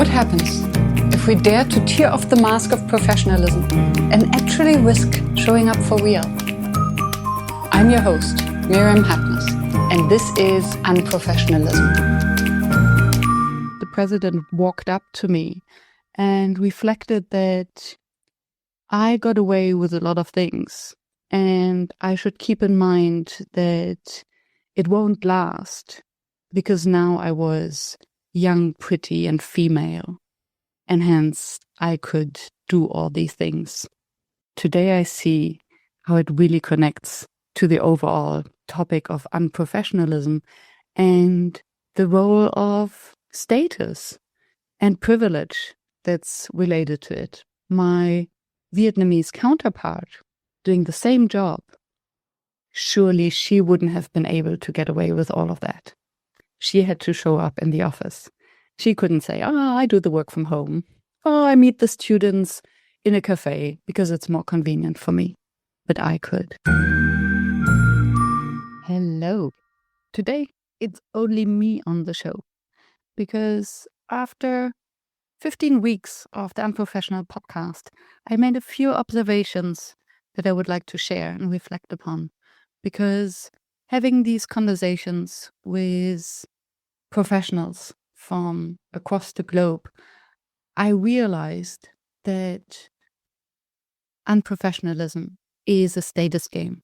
What happens if we dare to tear off the mask of professionalism and actually risk showing up for real? I'm your host, Myriam Hadnes, and this is Unprofessionalism. The president walked up to me and reflected that I got away with a lot of things, and I should keep in mind that it won't last, because now I was young, pretty, and female, and hence I could do all these things. Today I see how it really connects to the overall topic of unprofessionalism and the role of status and privilege that's related to it. My Vietnamese counterpart doing the same job, surely she wouldn't have been able to get away with all of that. She had to show up in the office. She couldn't say, I do the work from home. I meet the students in a cafe because it's more convenient for me. But I could. Hello. Today, it's only me on the show. Because after 15 weeks of the Unprofessional podcast, I made a few observations that I would like to share and reflect upon. Because having these conversations with professionals from across the globe, I realized that unprofessionalism is a status game.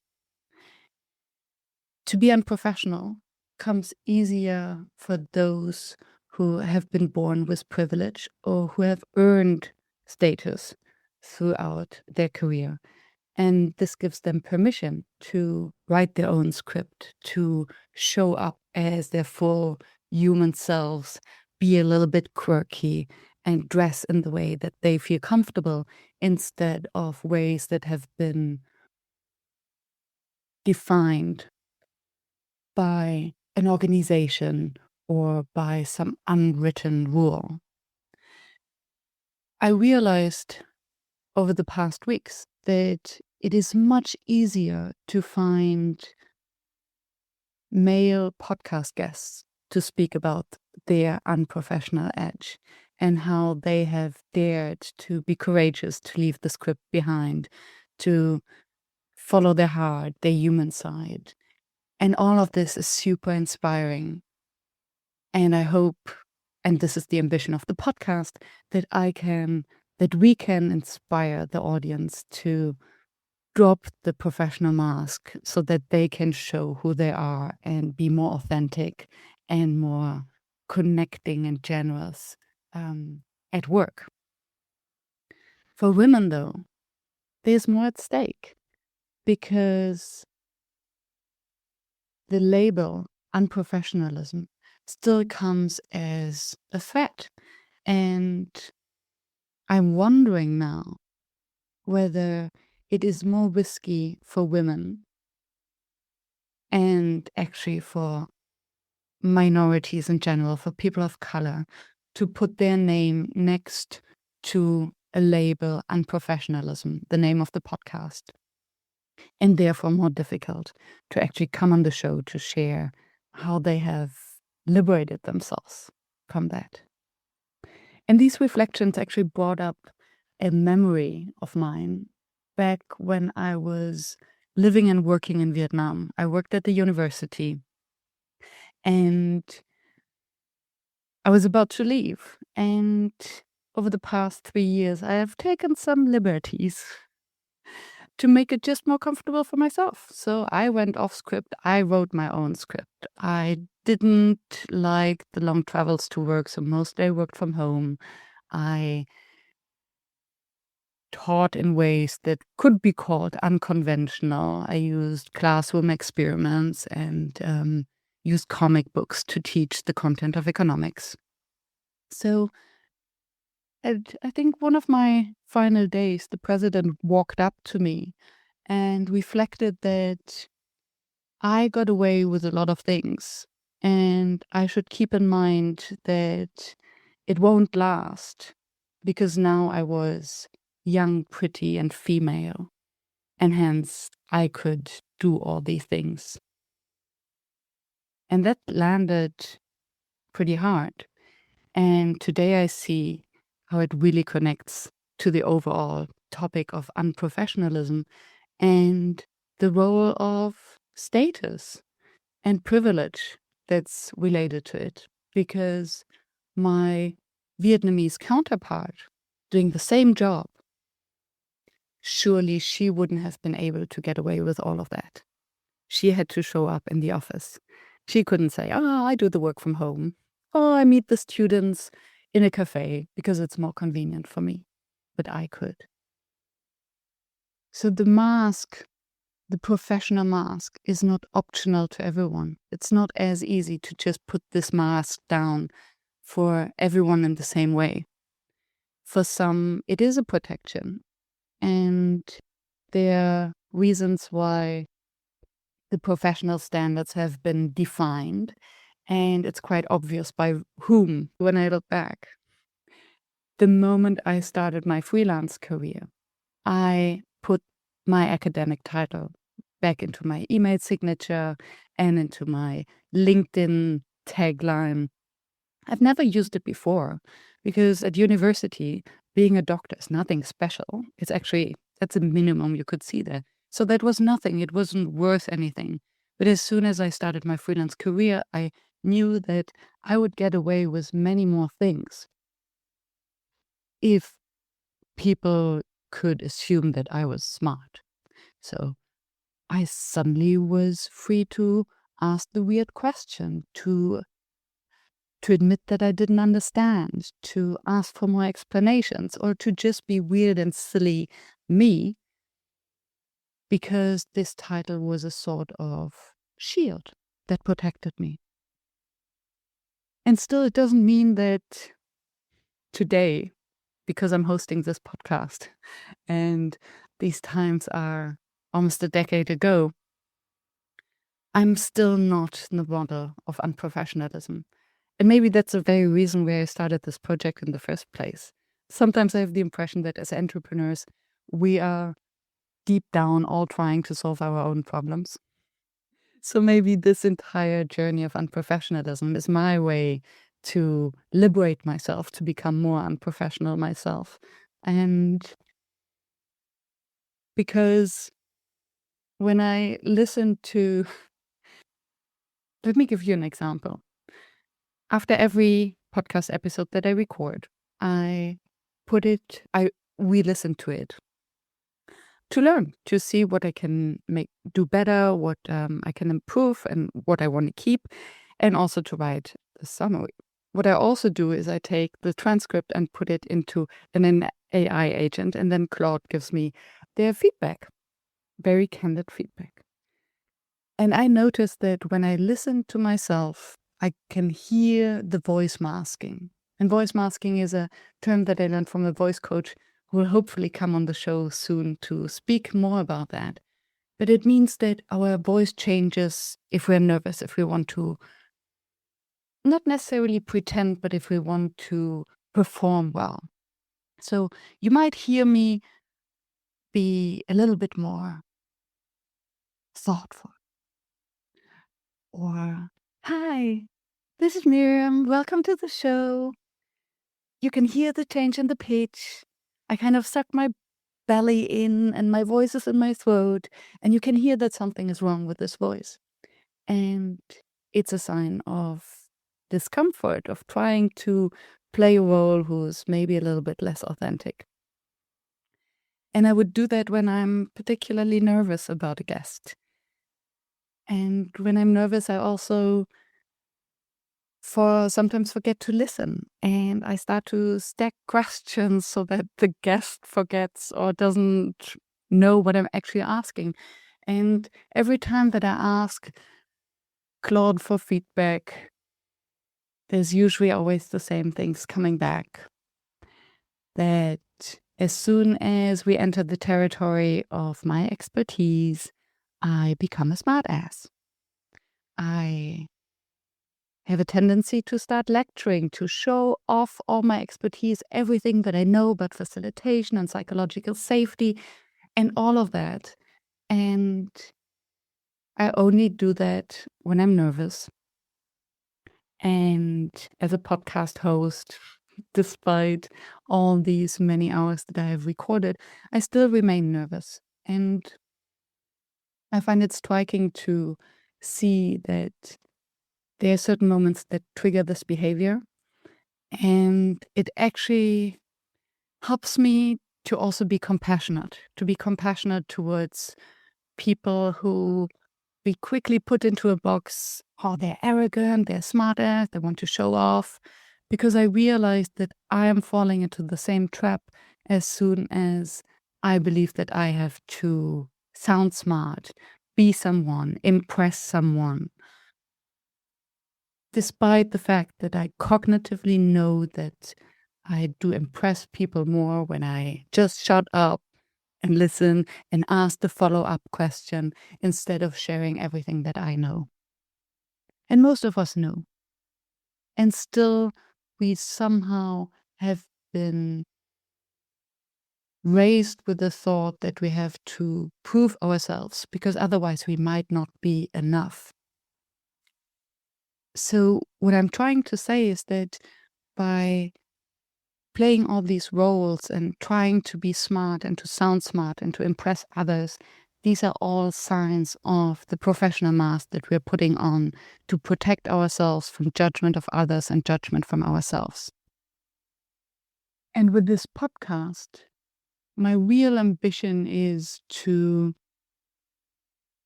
To be unprofessional comes easier for those who have been born with privilege or who have earned status throughout their career. And this gives them permission to write their own script, to show up as their full human selves, be a little bit quirky, and dress in the way that they feel comfortable instead of ways that have been defined by an organization or by some unwritten rule. I realized over the past weeks that it is much easier to find male podcast guests to speak about their unprofessional edge and how they have dared to be courageous, to leave the script behind, to follow their heart, their human side. And all of this is super inspiring. And I hope, and this is the ambition of the podcast, that we can inspire the audience to drop the professional mask so that they can show who they are and be more authentic and more connecting and generous at work. For women, though, there's more at stake because the label unprofessionalism still comes as a threat. And I'm wondering now whether it is more risky for women and actually for minorities in general, for people of color, to put their name next to a label unprofessionalism, the name of the podcast, and therefore more difficult to actually come on the show to share how they have liberated themselves from that. And these reflections actually brought up a memory of mine back when I was living and working in Vietnam. I worked at the university and I was about to leave. And over the past 3 years, I have taken some liberties to make it just more comfortable for myself. So I went off script. I wrote my own script. I didn't like the long travels to work, so mostly I worked from home. I taught in ways that could be called unconventional. I used classroom experiments and used comic books to teach the content of economics. So I think one of my final days, the president walked up to me and reflected that I got away with a lot of things, and I should keep in mind that it won't last, because now I was young, pretty, and female, and hence I could do all these things. And that landed pretty hard, And today I see how it really connects to the overall topic of unprofessionalism and the role of status and privilege that's related to it. Because my Vietnamese counterpart doing the same job, surely she wouldn't have been able to get away with all of that. She had to show up in the office. She couldn't say, I do the work from home. I meet the students in a cafe because it's more convenient for me. But I could. So the mask, the professional mask, is not optional to everyone. It's not as easy to just put this mask down for everyone in the same way. For some, it is a protection. And there are reasons why the professional standards have been defined. And it's quite obvious by whom when I look back. The moment I started my freelance career, I put my academic title back into my email signature and into my LinkedIn tagline. I've never used it before because at university, being a doctor is nothing special. It's actually, that's a minimum you could see there. So that was nothing. It wasn't worth anything. But as soon as I started my freelance career, I knew that I would get away with many more things if people could assume that I was smart. So I suddenly was free to ask the weird question, to admit that I didn't understand, to ask for more explanations, or to just be weird and silly me, because this title was a sort of shield that protected me. And still, it doesn't mean that today, because I'm hosting this podcast, and these times are almost a decade ago, I'm still not the model of unprofessionalism. And maybe that's the very reason why I started this project in the first place. Sometimes I have the impression that as entrepreneurs, we are deep down all trying to solve our own problems. So maybe this entire journey of unprofessionalism is my way to liberate myself, to become more unprofessional myself. And because when I listen to, let me give you an example. After every podcast episode that I record, I re-listen to it to learn, to see what I can do better, what I can improve, and what I want to keep, and also to write the summary. What I also do is I take the transcript and put it into an AI agent, and then Claude gives me their feedback, very candid feedback. And I noticed that when I listen to myself, I can hear the voice masking. And voice masking is a term that I learned from a voice coach who will hopefully come on the show soon to speak more about that. But it means that our voice changes if we're nervous, if we want to not necessarily pretend, but if we want to perform well. So you might hear me be a little bit more thoughtful. Or, hi, this is Myriam. Welcome to the show. You can hear the change in the pitch. I kind of suck my belly in and my voice is in my throat. And you can hear that something is wrong with this voice. And it's a sign of discomfort, of trying to play a role who's maybe a little bit less authentic. And I would do that when I'm particularly nervous about a guest. And when I'm nervous, I also sometimes forget to listen, and I start to stack questions so that the guest forgets or doesn't know what I'm actually asking. And every time that I ask Claude for feedback, there's usually always the same things coming back. That as soon as we enter the territory of my expertise, I become a smartass. I have a tendency to start lecturing, to show off all my expertise, everything that I know about facilitation and psychological safety and all of that. And I only do that when I'm nervous. And as a podcast host, despite all these many hours that I have recorded, I still remain nervous. And I find it striking to see that there are certain moments that trigger this behavior. And it actually helps me to also be compassionate, towards people who we quickly put into a box. Oh, they're arrogant, they're smarter, they want to show off. Because I realized that I am falling into the same trap as soon as I believe that I have to sound smart, be someone, impress someone. Despite the fact that I cognitively know that I do impress people more when I just shut up and listen and ask the follow-up question instead of sharing everything that I know. And most of us know. And still, we somehow have been raised with the thought that we have to prove ourselves because otherwise we might not be enough. So what I'm trying to say is that by playing all these roles and trying to be smart and to sound smart and to impress others, these are all signs of the professional mask that we're putting on to protect ourselves from judgment of others and judgment from ourselves. And with this podcast, my real ambition is to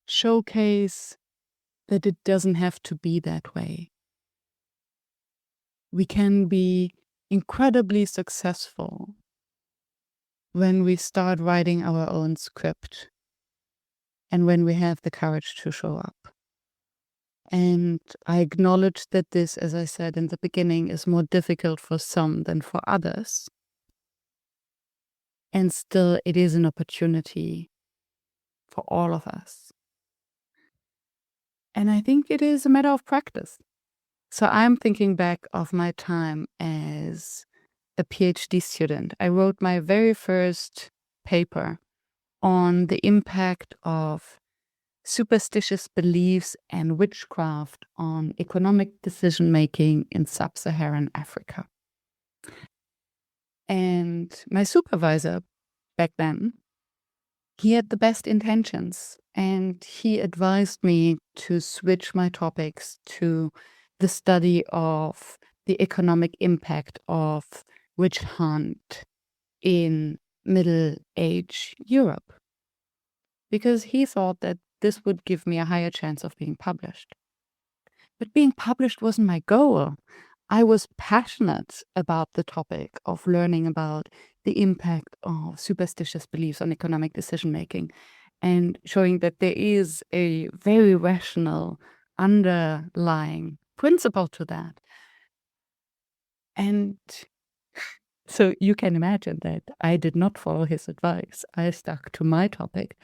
showcase that it doesn't have to be that way. We can be incredibly successful when we start writing our own script and when we have the courage to show up. And I acknowledge that this, as I said in the beginning, is more difficult for some than for others. And still, it is an opportunity for all of us. And I think it is a matter of practice. So I'm thinking back of my time as a PhD student. I wrote my very first paper on the impact of superstitious beliefs and witchcraft on economic decision-making in sub-Saharan Africa. And my supervisor back then, he had the best intentions, and he advised me to switch my topics to the study of the economic impact of witch hunt in Middle Age Europe, because he thought that this would give me a higher chance of being published. But being published wasn't my goal. I was passionate about the topic of learning about the impact of superstitious beliefs on economic decision-making and showing that there is a very rational underlying principle to that. And so you can imagine that I did not follow his advice. I stuck to my topic.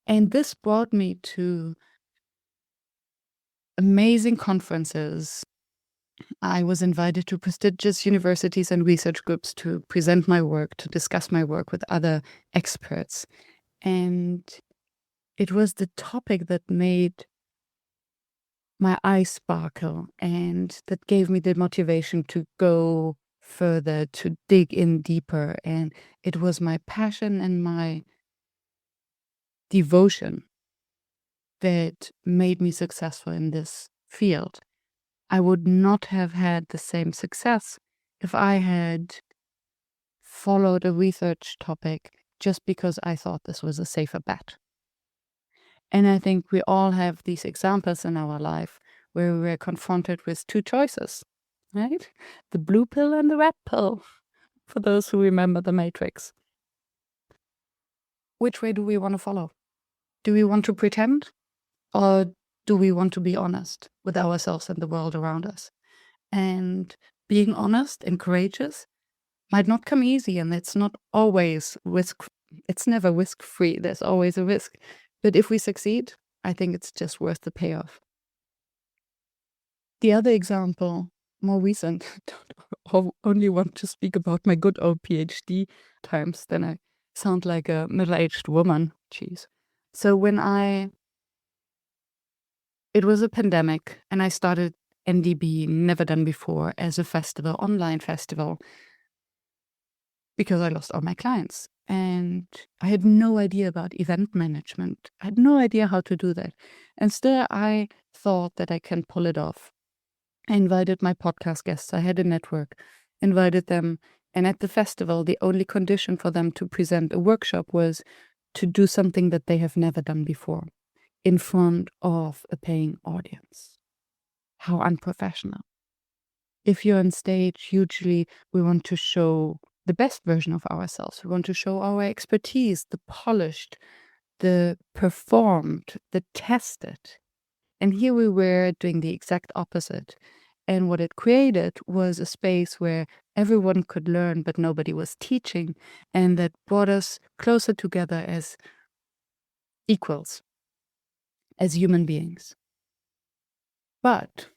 And this brought me to amazing conferences. I was invited to prestigious universities and research groups to present my work, to discuss my work with other experts. And it was the topic that made my eyes sparkle and that gave me the motivation to go further, to dig in deeper. And it was my passion and my devotion that made me successful in this field. I would not have had the same success if I had followed a research topic just because I thought this was a safer bet. And I think we all have these examples in our life where we're confronted with two choices, right? The blue pill and the red pill, for those who remember the Matrix. Which way do we want to follow? Do we want to pretend, or do we want to be honest with ourselves and the world around us? And being honest and courageous might not come easy, and it's not always it's never risk-free. There's always a risk. But if we succeed, I think it's just worth the payoff. The other example, more recent, only want to speak about my good old PhD times, then I sound like a middle-aged woman. Jeez. So it was a pandemic, and I started NDB, never done before, as a festival, online festival, because I lost all my clients. And I had no idea about event management. I had no idea how to do that. And still, I thought that I can pull it off. I invited my podcast guests. I had a network, invited them. And at the festival, the only condition for them to present a workshop was to do something that they have never done before in front of a paying audience. How unprofessional. If you're on stage, usually we want to show the best version of ourselves. We want to show our expertise, the polished, the performed, the tested. And here we were doing the exact opposite. And what it created was a space where everyone could learn, but nobody was teaching. And that brought us closer together as equals, as human beings. But,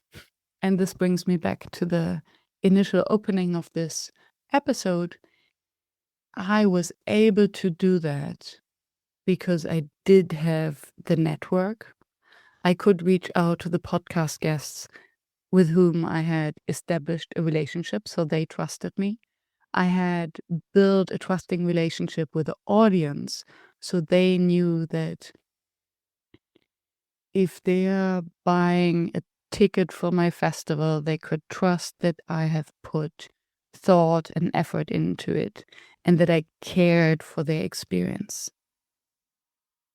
and this brings me back to the initial opening of this episode, I was able to do that because I did have the network. I could reach out to the podcast guests with whom I had established a relationship, so they trusted me. I had built a trusting relationship with the audience, so they knew that if they're buying a ticket for my festival, they could trust that I have put thought and effort into it and that I cared for their experience.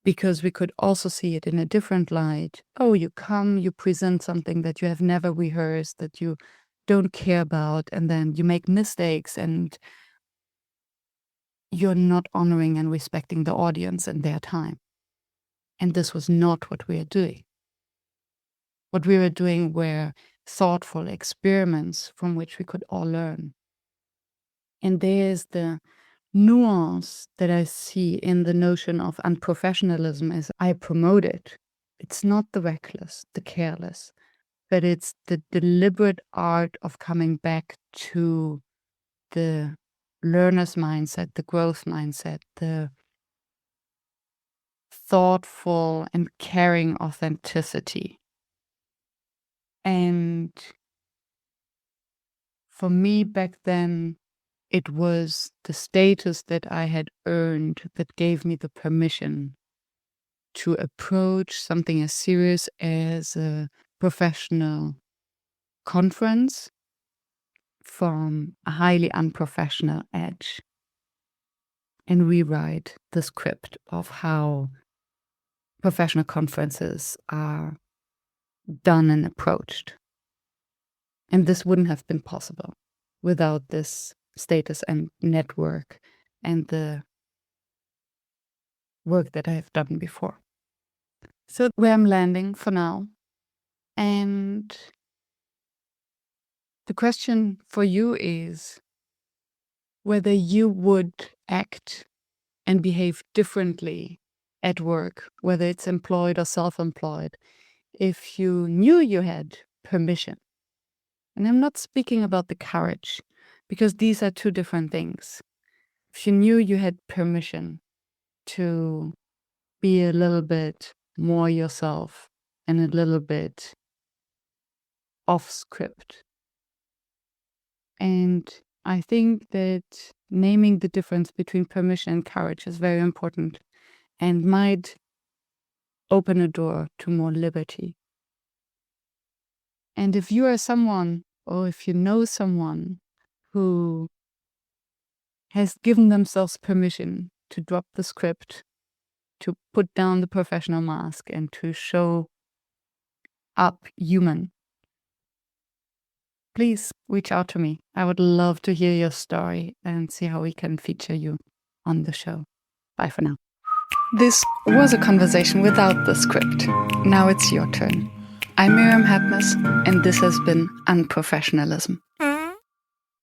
Because we could also see it in a different light. Oh, you come, you present something that you have never rehearsed, that you don't care about, and then you make mistakes and you're not honoring and respecting the audience and their time. And this was not what we are doing. What we were doing were thoughtful experiments from which we could all learn. And there's the nuance that I see in the notion of unprofessionalism as I promote it. It's not the reckless, the careless, but it's the deliberate art of coming back to the learner's mindset, the growth mindset, the thoughtful and caring authenticity. And for me back then, it was the status that I had earned that gave me the permission to approach something as serious as a professional conference from a highly unprofessional edge and rewrite the script of how professional conferences are done and approached. And this wouldn't have been possible without this status and network and the work that I have done before. So where I'm landing for now. And the question for you is whether you would act and behave differently at work, whether it's employed or self-employed, if you knew you had permission. And I'm not speaking about the courage, because these are two different things. If you knew you had permission to be a little bit more yourself and a little bit off script. And I think that naming the difference between permission and courage is very important and might open a door to more liberty. And if you are someone, or if you know someone who has given themselves permission to drop the script, to put down the professional mask, and to show up human, please reach out to me. I would love to hear your story and see how we can feature you on the show. Bye for now. This was a conversation without the script. Now it's your turn. I'm Myriam Hadnes, and this has been Unprofessionalism.